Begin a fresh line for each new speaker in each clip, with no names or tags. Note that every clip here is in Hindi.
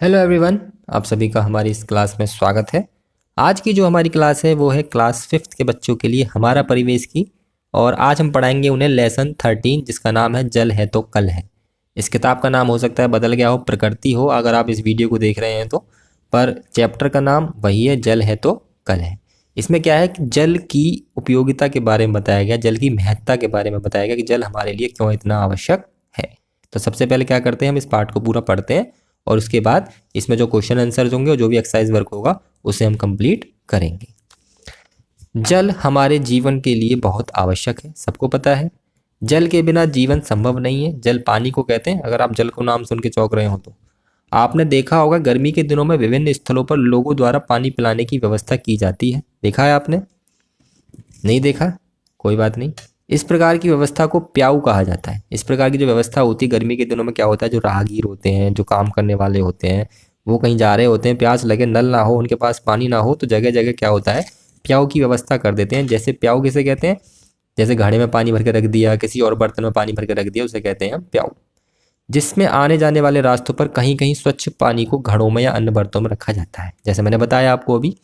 हेलो एवरीवन, आप सभी का हमारी इस क्लास में स्वागत है। आज की जो हमारी क्लास है वो है क्लास 5th के बच्चों के लिए हमारा परिवेश की। और आज हम पढ़ाएंगे उन्हें लेसन 13 जिसका नाम है जल है तो कल है। इस किताब का नाम हो सकता है बदल गया हो, प्रकृति हो अगर आप इस वीडियो को देख रहे हैं तो, पर चैप्टर का नाम वही है, जल है तो कल है। इसमें क्या है कि जल की उपयोगिता के बारे में बताया गया, जल की महत्ता के बारे में बताया गया कि जल हमारे लिए क्यों इतना आवश्यक है। तो सबसे पहले क्या करते हैं, हम इस पार्ट को पूरा पढ़ते हैं और उसके बाद इसमें जो क्वेश्चन आंसर्स होंगे और जो भी एक्सरसाइज वर्क होगा उसे हम कंप्लीट करेंगे। जल हमारे जीवन के लिए बहुत आवश्यक है, सबको पता है। जल के बिना जीवन संभव नहीं है। जल पानी को कहते हैं। अगर आप जल को नाम सुन के चौंक रहे हो तो आपने देखा होगा गर्मी के दिनों में विभिन्न स्थलों पर लोगों द्वारा पानी पिलाने की व्यवस्था की जाती है। देखा है आपने? नहीं देखा? कोई बात नहीं। इस प्रकार की व्यवस्था को प्याऊ कहा जाता है। इस प्रकार की जो व्यवस्था होती है गर्मी के दिनों में, क्या होता है, जो राहगीर होते हैं, जो काम करने वाले होते हैं, वो कहीं जा रहे होते हैं, प्यास लगे, नल ना हो, उनके पास पानी ना हो, तो जगह जगह क्या होता है, प्याऊ की व्यवस्था कर देते हैं। जैसे प्याऊ किसे कहते हैं? जैसे घड़े में पानी भर के रख दिया, किसी और बर्तन में पानी भर के रख दिया, उसे कहते हैं हम प्याऊ। जिसमें आने जाने वाले रास्तों पर कहीं कहीं स्वच्छ पानी को घड़ों में या अन्य बर्तनों में रखा जाता है, जैसे मैंने बताया आपको अभी,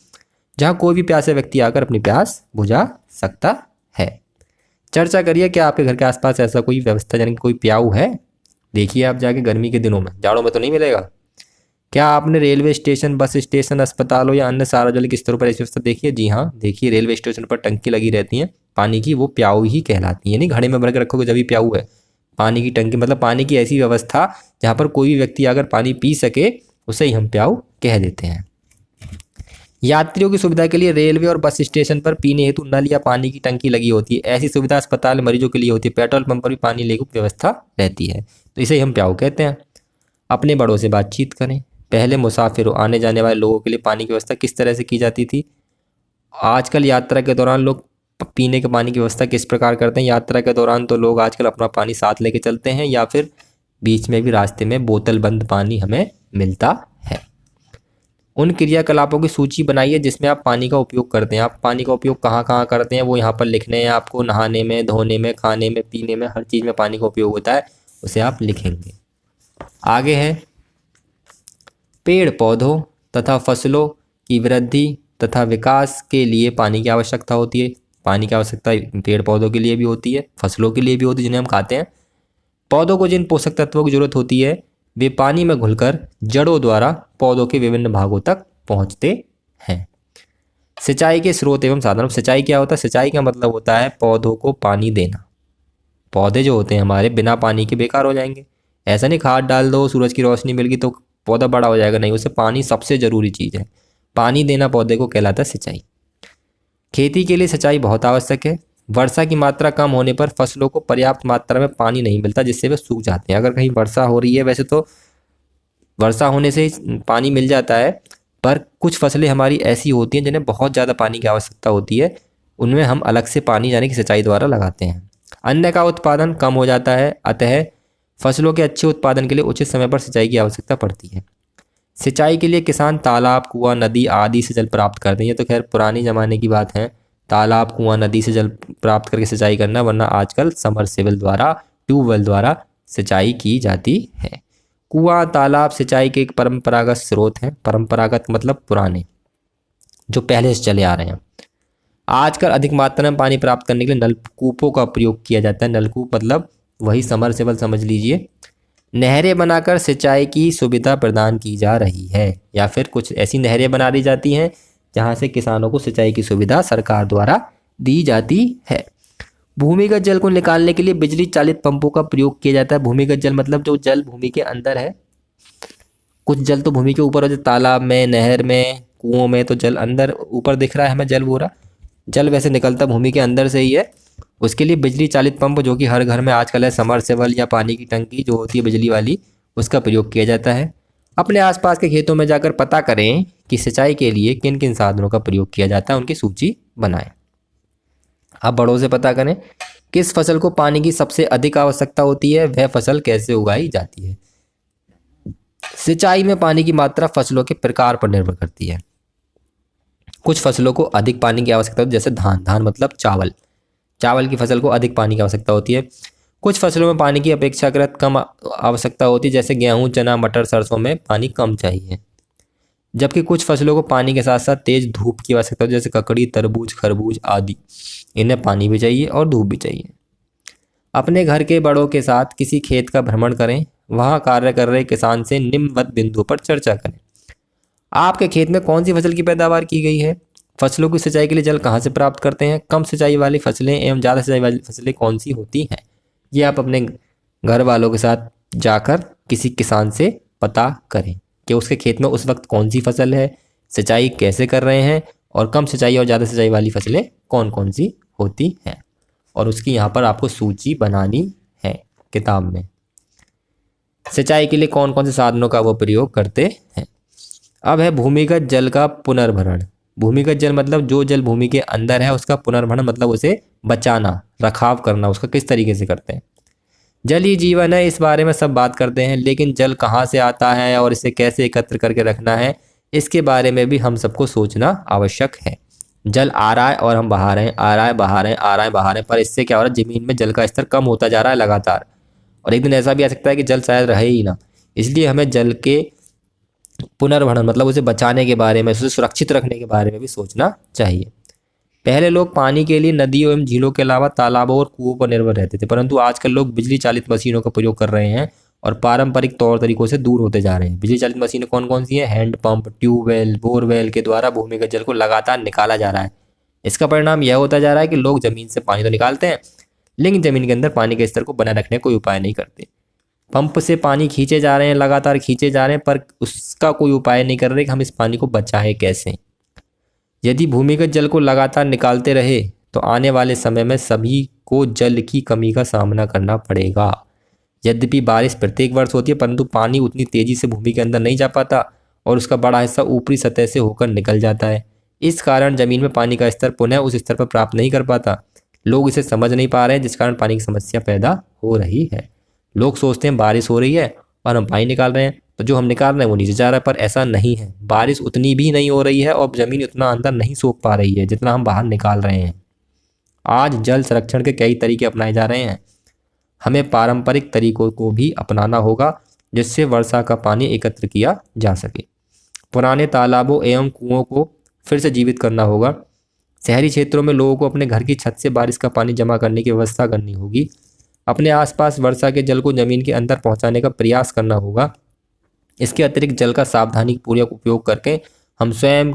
जहाँ कोई भी प्यासे व्यक्ति आकर अपनी प्यास बुझा सकता है। चर्चा करिए, क्या आपके घर के आसपास ऐसा कोई व्यवस्था यानी कि कोई प्याऊ है? देखिए आप जाके गर्मी के दिनों में, जाड़ों में तो नहीं मिलेगा। क्या आपने रेलवे स्टेशन, बस स्टेशन, अस्पतालों या अन्य सार्वजनिक स्थलों पर ऐसी व्यवस्था देखी है? जी हाँ, देखिए रेलवे स्टेशन पर टंकी लगी रहती है पानी की, वो प्याऊ ही कहलाती है। यानी घड़े में भर के रखोगे जब भी प्याऊ है। पानी की टंकी मतलब पानी की ऐसी व्यवस्था जहाँ पर कोई भी व्यक्ति अगर पानी पी सके उसे ही हम प्याऊ कह देते हैं। यात्रियों की सुविधा के लिए रेलवे और बस स्टेशन पर पीने हेतु नल या पानी की टंकी लगी होती है। ऐसी सुविधा अस्पताल में मरीजों के लिए होती है। पेट्रोल पंप पर भी पानी लेने की व्यवस्था रहती है, तो इसे हम प्याऊ कहते हैं। अपने बड़ों से बातचीत करें। पहले मुसाफिरों, आने जाने वाले लोगों के लिए पानी की व्यवस्था किस तरह से की जाती थी? आजकल यात्रा के दौरान लोग पीने के पानी की व्यवस्था किस प्रकार करते हैं? यात्रा के दौरान तो लोग आजकल अपना पानी साथ लेके चलते हैं, या फिर बीच में भी रास्ते में बोतल बंद पानी हमें मिलता है। उन क्रियाकलापों की सूची बनाइए जिसमें आप पानी का उपयोग करते हैं। आप पानी का उपयोग कहाँ कहाँ करते हैं वो यहाँ पर लिखने हैं आपको। नहाने में, धोने में, खाने में, पीने में, हर चीज़ में पानी का उपयोग होता है, उसे आप लिखेंगे। आगे है, पेड़ पौधों तथा फसलों की वृद्धि तथा विकास के लिए पानी की आवश्यकता होती है। पानी की आवश्यकता पेड़ पौधों के लिए भी होती है, फसलों के लिए भी होती है जिन्हें हम खाते हैं। पौधों को जिन पोषक तत्वों की जरूरत होती है वे पानी में घुलकर जड़ों द्वारा पौधों के विभिन्न भागों तक पहुंचते हैं। सिंचाई के स्रोत एवं साधन। सिंचाई क्या होता है? सिंचाई का मतलब होता है पौधों को पानी देना। पौधे जो होते हैं हमारे बिना पानी के बेकार हो जाएंगे। ऐसा नहीं खाद डाल दो, सूरज की रोशनी मिल गई तो पौधा बड़ा हो जाएगा, नहीं, उसे पानी सबसे ज़रूरी चीज़ है। पानी देना पौधे को कहलाता है सिंचाई। खेती के लिए सिंचाई बहुत आवश्यक है। वर्षा की मात्रा कम होने पर फसलों को पर्याप्त मात्रा में पानी नहीं मिलता, जिससे वे सूख जाते हैं। अगर कहीं वर्षा हो रही है, वैसे तो वर्षा होने से ही पानी मिल जाता है, पर कुछ फसलें हमारी ऐसी होती हैं जिन्हें बहुत ज़्यादा पानी की आवश्यकता होती है, उनमें हम अलग से पानी यानी कि सिंचाई द्वारा लगाते हैं। अन्न का उत्पादन कम हो जाता है, अतः फसलों के अच्छे उत्पादन के लिए उचित समय पर सिंचाई की आवश्यकता पड़ती है। सिंचाई के लिए किसान तालाब, कुआं, नदी आदि से जल प्राप्त करते हैं। ये तो खैर पुराने ज़माने की बात है, तालाब, कुआं, नदी से जल प्राप्त करके सिंचाई करना, वरना आजकल समरसेबल द्वारा, ट्यूबवेल द्वारा सिंचाई की जाती है। कुआं, तालाब सिंचाई के एक परंपरागत स्रोत हैं। परंपरागत मतलब पुराने, जो पहले से चले आ रहे हैं। आजकल अधिक मात्रा में पानी प्राप्त करने के लिए नलकूपों का प्रयोग किया जाता है। नलकूप मतलब वही समरसेबल समझ लीजिए। नहरें बनाकर सिंचाई की सुविधा प्रदान की जा रही है, या फिर कुछ ऐसी नहरें बना दी जाती हैं जहां से किसानों को सिंचाई की सुविधा सरकार द्वारा दी जाती है। भूमिगत जल को निकालने के लिए बिजली चालित पंपों का प्रयोग किया जाता है। भूमिगत जल मतलब जो जल भूमि के अंदर है। कुछ जल तो भूमि के ऊपर हो, जैसे तालाब में, नहर में, कुओं में तो जल अंदर ऊपर दिख रहा है हमें, जल पूरा। जल वैसे निकलता भूमि के अंदर से ही है। उसके लिए बिजली चालित पंप, जो कि हर घर में आजकल है, समरसेबल या पानी की टंकी जो होती है बिजली वाली, उसका प्रयोग किया जाता है। अपने आसपास के खेतों में जाकर पता करें कि सिंचाई के लिए किन किन साधनों का प्रयोग किया जाता है, उनकी सूची बनाएं। अब बड़ों से पता करें किस फसल को पानी की सबसे अधिक आवश्यकता होती है, वह फसल कैसे उगाई जाती है। सिंचाई में पानी की मात्रा फसलों के प्रकार पर निर्भर करती है। कुछ फसलों को अधिक पानी की आवश्यकता होती है, जैसे धान। धान मतलब चावल। चावल की फसल को अधिक पानी की आवश्यकता होती है। कुछ फसलों में पानी की अपेक्षाकृत कम आवश्यकता होती है, जैसे गेहूं, चना, मटर, सरसों में पानी कम चाहिए। जबकि कुछ फसलों को पानी के साथ साथ तेज धूप की आवश्यकता होती है, जैसे ककड़ी, तरबूज, खरबूज आदि। इन्हें पानी भी चाहिए और धूप भी चाहिए। अपने घर के बड़ों के साथ किसी खेत का भ्रमण करें, वहां कार्य कर रहे किसान से निम्नवत बिंदुओं पर चर्चा करें। आपके खेत में कौन सी फसल की पैदावार की गई है? फसलों की सिंचाई के लिए जल कहाँ से प्राप्त करते हैं? कम सिंचाई वाली फसलें एवं ज़्यादा सिंचाई वाली फसलें कौन सी होती हैं? ये आप अपने घर वालों के साथ जाकर किसी किसान से पता करें कि उसके खेत में उस वक्त कौन सी फसल है, सिंचाई कैसे कर रहे हैं, और कम सिंचाई और ज़्यादा सिंचाई वाली फसलें कौन कौन सी होती हैं। और उसकी यहाँ पर आपको सूची बनानी है किताब में। सिंचाई के लिए कौन कौन से साधनों का वो प्रयोग करते हैं। अब है भूमिगत जल का पुनर्भरण। भूमिगत जल मतलब जो जल भूमि के अंदर है, उसका पुनर्भरण मतलब उसे बचाना, रखाव करना, उसका किस तरीके से करते हैं। जल ही जीवन है, इस बारे में सब बात करते हैं, लेकिन जल कहाँ से आता है और इसे कैसे एकत्र करके रखना है, इसके बारे में भी हम सबको सोचना आवश्यक है। जल आ रहा है और हम बहा रहे हैं, आ रहा है बहा रहे हैं, आ रहा है बहा रहे हैं, पर इससे क्या हो रहा है, जमीन में जल का स्तर कम होता जा रहा है लगातार, और एक दिन ऐसा भी आ सकता है कि जल शायद रहे ही ना। इसलिए हमें जल के पुनर्भरण मतलब उसे बचाने के बारे में, उसे सुरक्षित रखने के बारे में भी सोचना चाहिए। पहले लोग पानी के लिए नदियों एवं झीलों के अलावा तालाबों और कुओं पर निर्भर रहते थे, परंतु आजकल लोग बिजली चालित मशीनों का प्रयोग कर रहे हैं और पारंपरिक तौर तरीकों से दूर होते जा रहे हैं। बिजली चालित मशीनें कौन कौन सी हैं? हैंड पंप, ट्यूबवेल, बोरवेल के द्वारा भूमिगत जल को लगातार निकाला जा रहा है। इसका परिणाम यह होता जा रहा है कि लोग जमीन से पानी तो निकालते हैं, लेकिन जमीन के अंदर पानी के स्तर को बनाए रखने का कोई उपाय नहीं करते। पंप से पानी खींचे जा रहे हैं, लगातार खींचे जा रहे हैं, पर उसका कोई उपाय नहीं कर रहे कि हम इस पानी को बचाएं कैसे। यदि भूमिगत जल को लगातार निकालते रहे तो आने वाले समय में सभी को जल की कमी का सामना करना पड़ेगा। यद्यपि बारिश प्रत्येक वर्ष होती है, परंतु पानी उतनी तेजी से भूमि के अंदर नहीं जा पाता और उसका बड़ा हिस्सा ऊपरी सतह से होकर निकल जाता है। इस कारण जमीन में पानी का स्तर पुनः उस स्तर पर प्राप्त नहीं कर पाता। लोग इसे समझ नहीं पा रहे हैं, जिस कारण पानी की समस्या पैदा हो रही है। लोग सोचते हैं बारिश हो रही है और हम पानी निकाल रहे हैं, तो जो हम निकाल रहे हैं वो नीचे जा रहा है, पर ऐसा नहीं है। बारिश उतनी भी नहीं हो रही है और ज़मीन उतना अंदर नहीं सोख पा रही है जितना हम बाहर निकाल रहे हैं। आज जल संरक्षण के कई तरीके अपनाए जा रहे हैं। हमें पारंपरिक तरीकों को भी अपनाना होगा, जिससे वर्षा का पानी एकत्र किया जा सके। पुराने तालाबों एवं कुओं को फिर से जीवित करना होगा। शहरी क्षेत्रों में लोगों को अपने घर की छत से बारिश का पानी जमा करने की व्यवस्था करनी होगी। अपने आसपास वर्षा के जल को जमीन के अंदर पहुंचाने का प्रयास करना होगा। इसके अतिरिक्त जल का सावधानीपूर्वक उपयोग करके हम स्वयं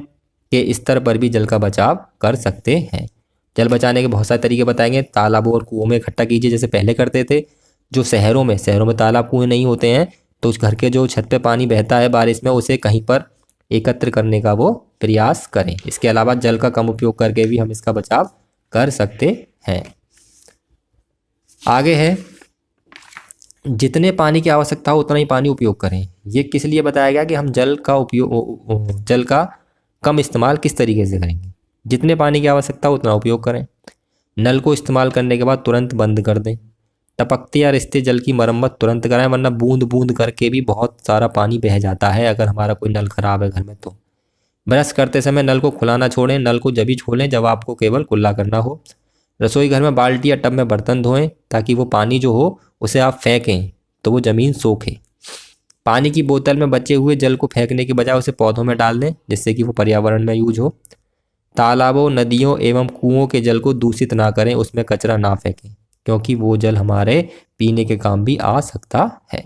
के स्तर पर भी जल का बचाव कर सकते हैं। जल बचाने के बहुत सारे तरीके बताएंगे। तालाबों और कुओं में इकट्ठा कीजिए, जैसे पहले करते थे। जो शहरों में तालाब कुएं नहीं होते हैं, तो उस घर के जो छत पे पानी बहता है बारिश में, उसे कहीं पर एकत्र करने का वो प्रयास करें। इसके अलावा जल का कम उपयोग करके भी हम इसका बचाव कर सकते हैं। आगे है, जितने पानी की आवश्यकता हो उतना ही पानी उपयोग करें। ये किस लिए बताया गया कि हम जल का कम इस्तेमाल किस तरीके से करेंगे। जितने पानी की आवश्यकता हो उतना उपयोग करें। नल को इस्तेमाल करने के बाद तुरंत बंद कर दें। टपकते या रिसते जल की मरम्मत तुरंत कराएं, वरना बूंद बूंद करके भी बहुत सारा पानी बह जाता है अगर हमारा कोई नल खराब है घर में तो। ब्रश करते समय नल को खुला ना छोड़ें। नल को जब ही खोलें जब आपको केवल कुल्ला करना हो। रसोई घर में बाल्टी या टब में बर्तन धोएं, ताकि वो पानी जो हो उसे आप फेंकें तो वो ज़मीन सोखे। पानी की बोतल में बचे हुए जल को फेंकने के बजाय उसे पौधों में डाल दें, जिससे कि वो पर्यावरण में यूज हो। तालाबों, नदियों एवं कुओं के जल को दूषित ना करें, उसमें कचरा ना फेंकें, क्योंकि वो जल हमारे पीने के काम भी आ सकता है।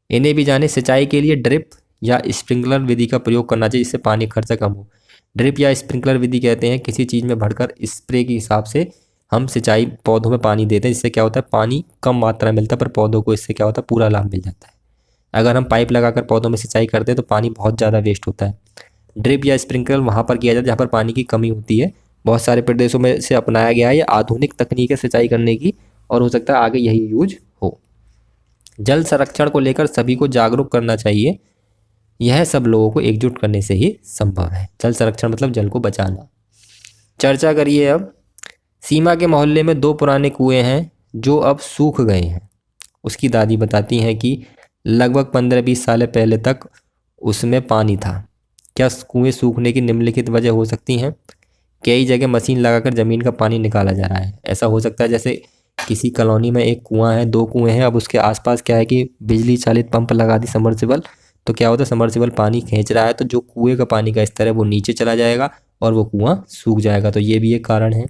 इन्हें भी जाने, सिंचाई के लिए ड्रिप या स्प्रिंकलर विधि का प्रयोग करना चाहिए, जिससे पानी खर्च कम हो। ड्रिप या स्प्रिंकलर विधि कहते हैं किसी चीज़ में भरकर स्प्रे के हिसाब से हम सिंचाई पौधों में पानी देते हैं, जिससे क्या होता है पानी कम मात्रा में मिलता है, पर पौधों को इससे क्या होता है पूरा लाभ मिल जाता है। अगर हम पाइप लगाकर पौधों में सिंचाई करते हैं तो पानी बहुत ज़्यादा वेस्ट होता है। ड्रिप या स्प्रिंकलर वहाँ पर किया जाता है जहाँ पर पानी की कमी होती है। बहुत सारे प्रदेशों में से अपनाया गया है ये आधुनिक तकनीक है सिंचाई करने की, और हो सकता है आगे यही यूज हो। जल संरक्षण को लेकर सभी को जागरूक करना चाहिए। यह सब लोगों को एकजुट करने से ही संभव है। जल संरक्षण मतलब जल को बचाना। चर्चा करिए अब। सीमा के मोहल्ले में 2 पुराने कुएं हैं जो अब सूख गए हैं। उसकी दादी बताती हैं कि लगभग 15-20 साल पहले तक उसमें पानी था। क्या कुएं सूखने की निम्नलिखित वजह हो सकती हैं? कई जगह मशीन लगाकर ज़मीन का पानी निकाला जा रहा है। ऐसा हो सकता है जैसे किसी कॉलोनी में एक कुआं है, 2 कुएं हैं, अब उसके आसपास क्या है कि बिजली चालित पंप लगा दी समर्सिबल, तो क्या होता है समर्सिबल पानी खींच रहा है तो जो कुएं का पानी का स्तर है वो नीचे चला जाएगा और वो कुआं सूख जाएगा। तो ये भी एक कारण है।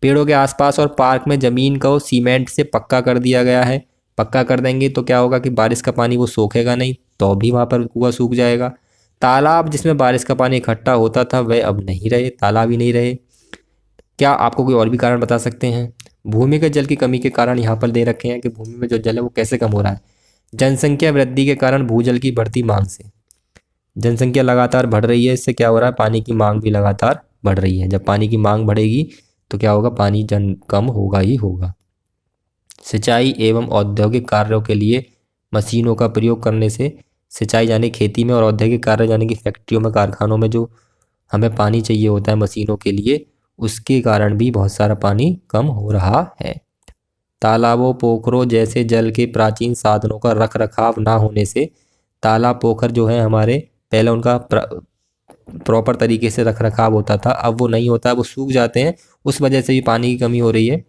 पेड़ों के आसपास और पार्क में ज़मीन को सीमेंट से पक्का कर दिया गया है। पक्का कर देंगे तो क्या होगा कि बारिश का पानी वो सोखेगा नहीं, तो भी वहाँ पर कुआं सूख जाएगा। तालाब जिसमें बारिश का पानी इकट्ठा होता था वह अब नहीं रहे, तालाब ही नहीं रहे। क्या आपको कोई और भी कारण बता सकते हैं? भूमिगत जल की कमी के कारण यहाँ पर दे रखे हैं कि भूमि में जो जल है वो कैसे कम हो रहा है। जनसंख्या वृद्धि के कारण भूजल की बढ़ती मांग से, जनसंख्या लगातार बढ़ रही है, इससे क्या हो रहा है पानी की मांग भी लगातार बढ़ रही है। जब पानी की मांग बढ़ेगी तो क्या होगा, पानी जन कम होगा ही होगा। सिंचाई एवं औद्योगिक कार्यों के लिए मशीनों का प्रयोग करने से, सिंचाई यानी खेती में और औद्योगिक कार्य यानी कि फैक्ट्रियों में कारखानों में जो हमें पानी चाहिए होता है मशीनों के लिए, उसके कारण भी बहुत सारा पानी कम हो रहा है। तालाबों पोखरों जैसे जल के प्राचीन साधनों का रख रखाव ना होने से, तालाब पोखर जो है हमारे पहले उनका प्रॉपर तरीके से रख रखाव होता था, अब वो नहीं होता, वो सूख जाते हैं, उस वजह से भी पानी की कमी हो रही है।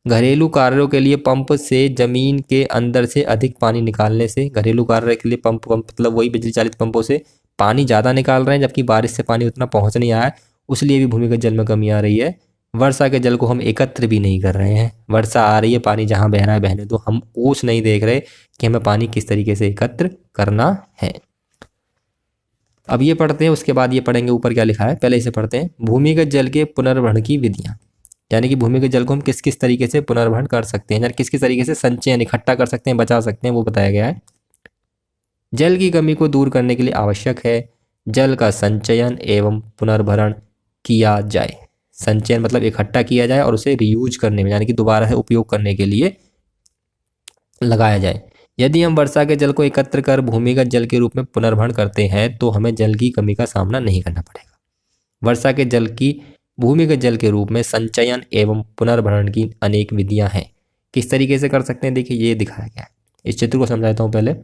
घरेलू कार्यों के लिए पंप से जमीन के अंदर से अधिक पानी निकालने से, घरेलू कार्य के लिए पंप मतलब वही बिजली चालित पंपों से पानी ज़्यादा निकाल रहे हैं, जबकि बारिश से पानी उतना पहुँच नहीं आया है, उसलिए भी भूमिगत जल में कमी आ रही है। वर्षा के जल को हम एकत्र भी नहीं कर रहे हैं, वर्षा आ रही है, पानी जहाँ बह रहा है बहने दो, हम ओस नहीं देख रहे कि हमें पानी किस तरीके से एकत्र करना है। अब ये पढ़ते हैं, उसके बाद ये पढ़ेंगे ऊपर क्या लिखा है, पहले इसे पढ़ते हैं। भूमिगत जल के पुनर्भरण की विधियाँ, यानी कि भूमिगत जल को हम किस किस तरीके से पुनर्भरण कर सकते हैं, यानी किस किस तरीके से संचयन इकट्ठा कर सकते हैं, बचा सकते हैं, वो बताया गया है। जल की कमी को दूर करने के लिए आवश्यक है जल का संचयन एवं पुनर्भरण किया जाए। संचयन मतलब इकट्ठा किया जाए और उसे रीयूज करने में यानी कि दोबारा से उपयोग करने के लिए लगाया जाए। यदि हम वर्षा के जल को एकत्र कर भूमिगत जल के रूप में पुनर्भरण करते हैं तो हमें जल की कमी का सामना नहीं करना पड़ेगा। वर्षा के जल की भूमिगत जल के रूप में संचयन एवं पुनर्भरण की अनेक विधियां हैं। किस तरीके से कर सकते हैं, देखिए ये दिखाया गया है। इस चित्र को समझाता हूँ पहले।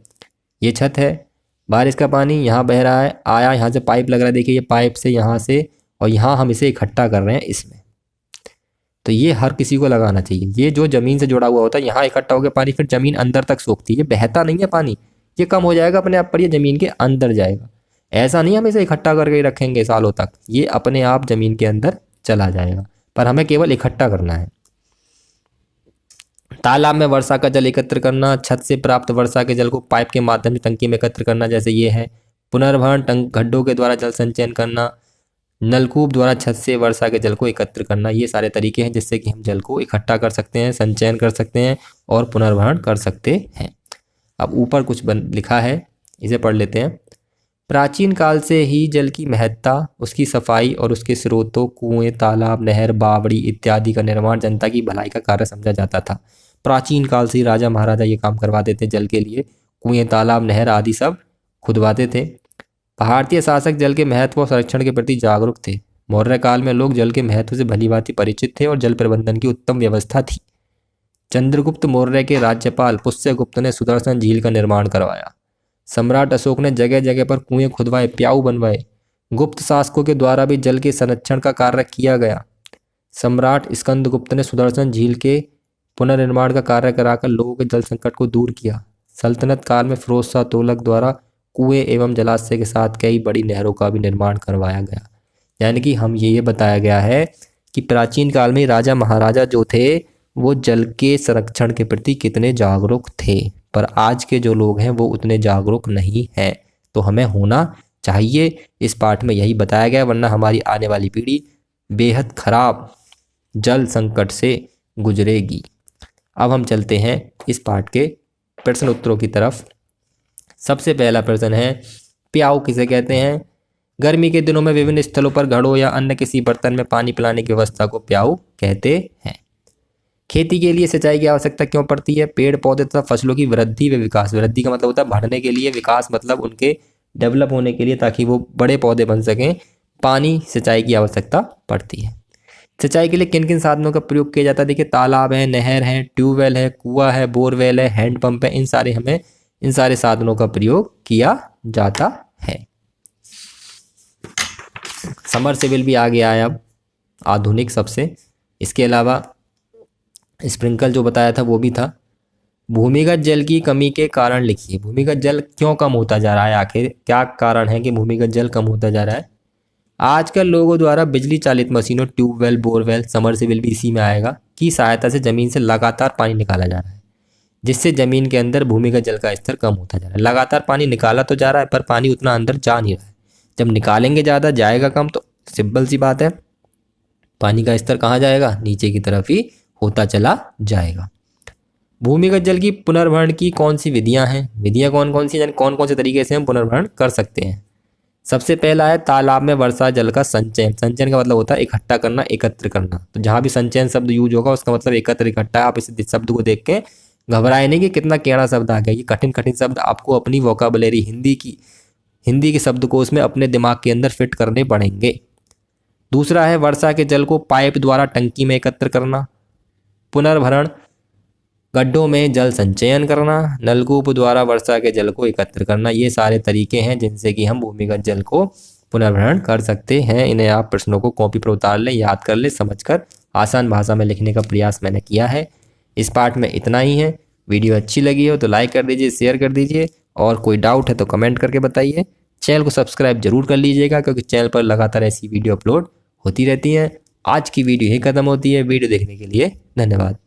ये छत है, बारिश का पानी यहाँ बह रहा है, आया यहाँ से पाइप लग रहा है, देखिए ये पाइप से यहाँ से, और यहाँ हम इसे इकट्ठा कर रहे हैं इसमें। तो ये हर किसी को लगाना चाहिए। ये जो ज़मीन से जुड़ा हुआ होता है, यहाँ इकट्ठा होकर पानी फिर ज़मीन अंदर तक सोखती है, ये बहता नहीं है पानी, ये कम हो जाएगा अपने आप पर, ये ज़मीन के अंदर जाएगा। ऐसा नहीं हम इसे इकट्ठा करके रखेंगे सालों तक, ये अपने आप ज़मीन के अंदर चला जाएगा, पर हमें केवल इकट्ठा करना है। तालाब में वर्षा का जल एकत्र करना, छत से प्राप्त वर्षा के जल को पाइप के माध्यम से टंकी में एकत्र करना, जैसे ये है। पुनर्भरण, गड्ढों के द्वारा जल संचयन करना, नलकूप द्वारा छत से वर्षा के जल को एकत्र करना, ये सारे तरीके हैं जिससे कि हम जल को इकट्ठा कर सकते हैं, संचयन कर सकते हैं और पुनर्भरण कर सकते हैं। अब ऊपर कुछ लिखा है, इसे पढ़ लेते हैं। प्राचीन काल से ही जल की महत्ता, उसकी सफाई और उसके स्रोतों, कुएं, तालाब, नहर, बावड़ी इत्यादि का निर्माण जनता की भलाई का कार्य समझा जाता था। प्राचीन काल से ही राजा महाराजा ये काम करवाते थे, जल के लिए कुएं, तालाब, नहर आदि सब खुदवाते थे। भारतीय शासक जल के महत्व और संरक्षण के प्रति जागरूक थे। मौर्य काल में लोग जल के महत्व से भलीभांति परिचित थे और जल प्रबंधन की उत्तम व्यवस्था थी। चंद्रगुप्त मौर्य के राज्यपाल पुष्यगुप्त ने सुदर्शन झील का निर्माण करवाया। सम्राट अशोक ने जगह जगह पर कुएं खुदवाए, प्याऊ बनवाए। गुप्त शासकों के द्वारा भी जल के संरक्षण का कार्य किया गया। सम्राट स्कंदगुप्त ने सुदर्शन झील के पुनर्निर्माण का कार्य कराकर लोगों के जल संकट को दूर किया। सल्तनत काल में फिरोज शाह तुगलक द्वारा कुएं एवं जलाशय के साथ कई बड़ी नहरों का भी निर्माण करवाया गया। यानी कि हम ये बताया गया है कि प्राचीन काल में राजा महाराजा जो थे वो जल के संरक्षण के प्रति कितने जागरूक थे, पर आज के जो लोग हैं वो उतने जागरूक नहीं हैं। तो हमें होना चाहिए, इस पाठ में यही बताया गया, वरना हमारी आने वाली पीढ़ी बेहद खराब जल संकट से गुजरेगी। अब हम चलते हैं इस पाठ के प्रश्न उत्तरों की तरफ। सबसे पहला प्रश्न है, प्याऊ किसे कहते हैं? गर्मी के दिनों में विभिन्न स्थलों पर घड़ों या अन्य किसी बर्तन में पानी पिलाने की व्यवस्था को प्याऊ कहते हैं। खेती के लिए सिंचाई की आवश्यकता क्यों पड़ती है? पेड़ पौधे तथा फसलों की वृद्धि व विकास, वृद्धि का मतलब होता है बढ़ने के लिए, विकास मतलब उनके डेवलप होने के लिए, ताकि वो बड़े पौधे बन सकें, पानी सिंचाई की आवश्यकता पड़ती है। सिंचाई के लिए किन किन साधनों का प्रयोग किया जाता है? देखिए तालाब है, नहर है, ट्यूबवेल है, कुआं है, बोरवेल है, हैंडपंप है, इन सारे साधनों का प्रयोग किया जाता है। समरसेबल भी आ गया है अब, आधुनिक सबसे। इसके अलावा स्प्रिंकल जो बताया था वो भी था। भूमिगत जल की कमी के कारण लिखिए। भूमिगत जल क्यों कम होता जा रहा है, आखिर क्या कारण है कि भूमिगत जल कम होता जा रहा है। आजकल लोगों द्वारा बिजली चालित मशीनों, ट्यूबवेल, बोरवेल, समरसेबिल भी इसी में आएगा, की सहायता से ज़मीन से लगातार पानी निकाला जा रहा है, जिससे ज़मीन के अंदर भूमिगत जल का स्तर कम होता जा रहा है। लगातार पानी निकाला तो जा रहा है पर पानी उतना अंदर जा नहीं रहा है। जब निकालेंगे ज़्यादा जाएगा कम, तो सिंपल सी बात है पानी का स्तर कहाँ जाएगा, नीचे की तरफ ही होता चला जाएगा। भूमिगत जल की पुनर्भरण की कौन सी विधियां हैं, विधियां कौन कौन सी, यानी कौन कौन से तरीके से हम पुनर्भरण कर सकते हैं। सबसे पहला है तालाब में वर्षा जल का संचयन। संचयन का मतलब होता है इकट्ठा करना, एकत्र करना। तो जहाँ भी संचयन शब्द यूज होगा उसका मतलब एकत्र, इकट्ठा है। आप इस शब्द को देख के घबराए नहीं कि कितना टेढ़ा शब्द आ गया। ये कठिन कठिन शब्द आपको अपनी वोकैबुलरी हिंदी के शब्दकोश में अपने दिमाग के अंदर फिट करने पड़ेंगे। दूसरा है वर्षा के जल को पाइप द्वारा टंकी में एकत्र करना। पुनर्भरण, गड्ढों में जल संचयन करना। नलकूप द्वारा वर्षा के जल को एकत्र करना। ये सारे तरीके हैं जिनसे कि हम भूमिगत जल को पुनर्भरण कर सकते हैं। इन्हें आप प्रश्नों को कॉपी पर उतार लें, याद कर लें, समझकर आसान भाषा में लिखने का प्रयास मैंने किया है। इस पार्ट में इतना ही है। वीडियो अच्छी लगी हो तो लाइक कर दीजिए, शेयर कर दीजिए, और कोई डाउट है तो कमेंट करके बताइए। चैनल को सब्सक्राइब जरूर कर लीजिएगा, क्योंकि चैनल पर लगातार ऐसी वीडियो अपलोड होती रहती हैं। आज की वीडियो ही खत्म होती है। वीडियो देखने के लिए धन्यवाद।